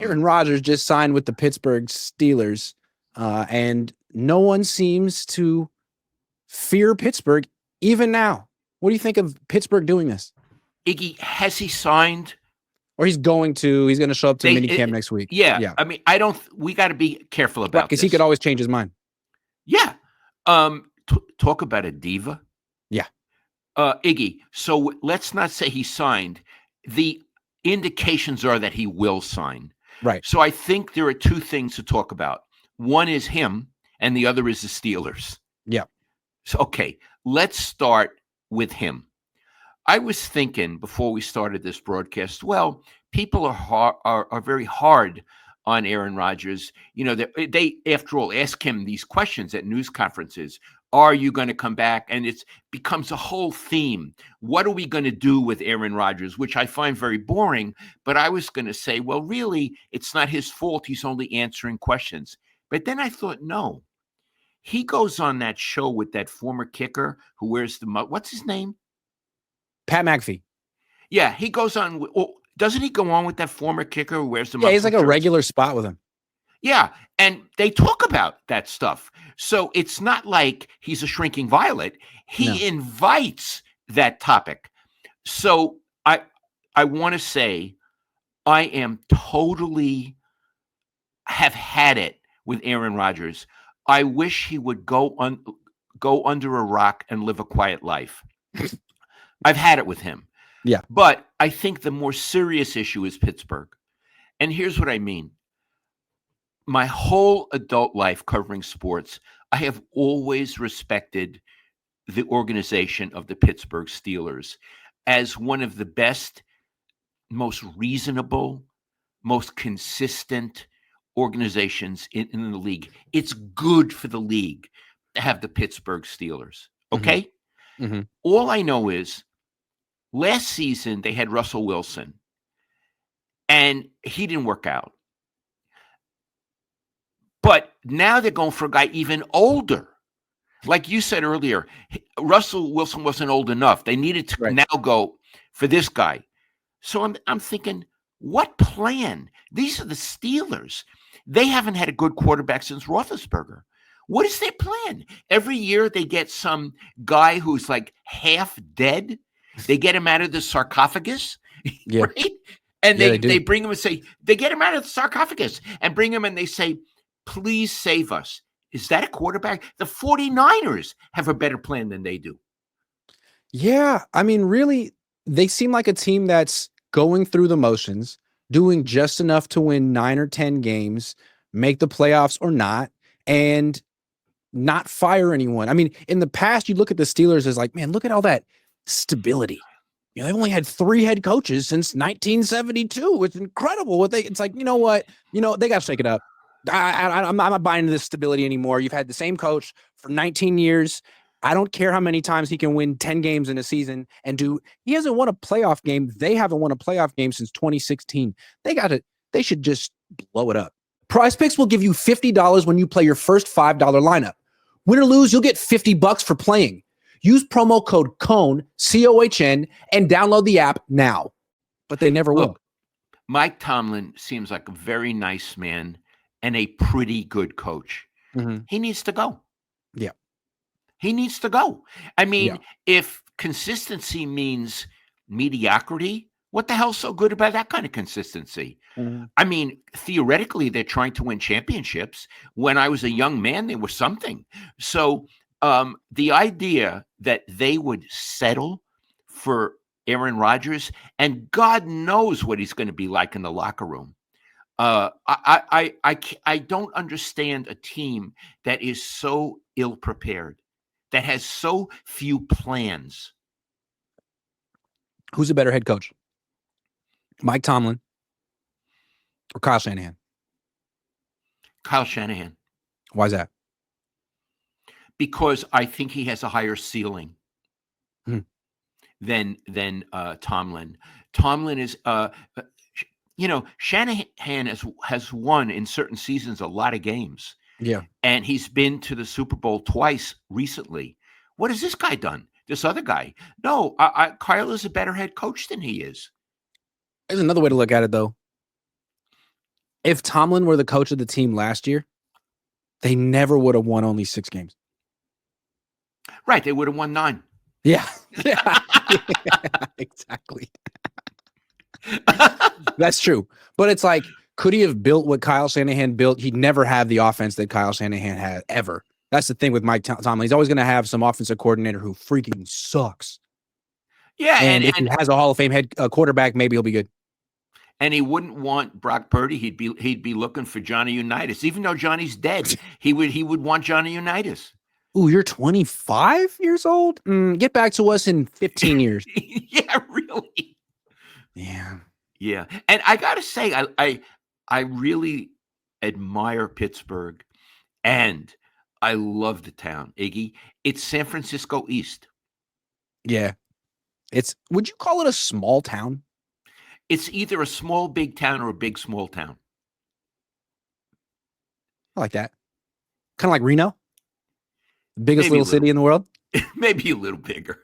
Aaron Rodgers just signed with the Pittsburgh Steelers, and no one seems to fear Pittsburgh even now. What do you think of Pittsburgh doing this? Iggy, has he signed? Or he's going to show up to minicamp next week. Yeah. I mean, we got to be careful about this. Because he could always change his mind. Yeah. Talk about a diva. Yeah. Iggy, so let's not say he signed. The indications are that he will sign. Right. So I think there are two things to talk about. One is him, and the other is the Steelers. Yeah. So, okay, let's start with him. I was thinking before we started this broadcast, well, people are very hard on Aaron Rodgers. You know, they after all ask him these questions at news conferences. Are you going to come back? And it becomes a whole theme. What are we going to do with Aaron Rodgers? Which I find very boring. But I was going to say, well, really, it's not his fault. He's only answering questions. But then I thought, no. He goes on that show with that former kicker who wears the what's his name? Pat McAfee. Yeah, he goes on. Doesn't he go on with that former kicker who wears the? Yeah, he's like a regular spot with him. Yeah, and they talk about that stuff. So it's not like he's a shrinking violet. He invites that topic. So I want to say I am totally have had it with Aaron Rodgers. I wish he would go under a rock and live a quiet life. I've had it with him. Yeah. But I think the more serious issue is Pittsburgh. And here's what I mean. My whole adult life covering sports, I have always respected the organization of the Pittsburgh Steelers as one of the best, most reasonable, most consistent organizations in the league. It's good for the league to have the Pittsburgh Steelers. Okay? Mm-hmm. All I know is last season they had Russell Wilson, and he didn't work out. But now they're going for a guy even older. Like you said earlier, Russell Wilson wasn't old enough. They needed to now go for this guy. So I'm thinking, what plan? These are the Steelers. They haven't had a good quarterback since Roethlisberger. What is their plan? Every year they get some guy who's like half dead. They get him out of the sarcophagus, right? And they bring him and say, they get him out of the sarcophagus and bring him and they say, please save us. Is that a quarterback? The 49ers have a better plan than they do. Yeah. I mean, really, they seem like a team that's going through the motions, doing just enough to win 9 or 10 games, make the playoffs or not, and not fire anyone. I mean, in the past, you look at the Steelers as like, man, look at all that stability. You know, they've only had 3 head coaches since 1972. It's incredible. It's like, you know what? You know, they got to shake it up. I'm not buying into this stability anymore. You've had the same coach for 19 years. I don't care how many times he can win 10 games in a season he hasn't won a playoff game. They haven't won a playoff game since 2016. They should just blow it up. Prize Picks will give you $50 when you play your first $5 lineup. Win or lose, you'll get $50 for playing. Use promo code Cohn, COHN, and download the app now. But they never will. Mike Tomlin seems like a very nice man and a pretty good coach. Mm-hmm. He needs to go. Yeah. He needs to go. I mean, if consistency means mediocrity, what the hell's so good about that kind of consistency? Mm-hmm. I mean, theoretically, they're trying to win championships. When I was a young man, there was something. So the idea that they would settle for Aaron Rodgers, and God knows what he's going to be like in the locker room. I don't understand a team that is so ill-prepared, that has so few plans. Who's a better head coach? Mike Tomlin or Kyle Shanahan? Kyle Shanahan. Why is that? Because I think he has a higher ceiling than Tomlin. Tomlin is Shanahan has won in certain seasons a lot of games. Yeah. And he's been to the Super Bowl twice recently. What has this guy done? This other guy? No, Kyle is a better head coach than he is. There's another way to look at it, though. If Tomlin were the coach of the team last year, they never would have won only 6 games. Right. They would have won 9. Yeah. Yeah. Exactly. That's true. But it's like, could he have built what Kyle Shanahan built? He'd never have the offense that Kyle Shanahan had ever. That's the thing with Mike Tomlin. He's always going to have some offensive coordinator who freaking sucks. Yeah, and if he has a Hall of Fame head quarterback, maybe he'll be good. And he wouldn't want Brock Purdy. He'd be looking for Johnny Unitas, even though Johnny's dead. He would want Johnny Unitas. Ooh, you're 25 years old? Get back to us in 15 years. Yeah, really. Yeah. Yeah. And I got to say, I really admire Pittsburgh, and I love the town, Iggy. It's San Francisco East. Yeah. Would you call it a small town? It's either a small big town or a big small town. I like that. Kind of like Reno, the biggest little city in the world. Maybe a little bigger.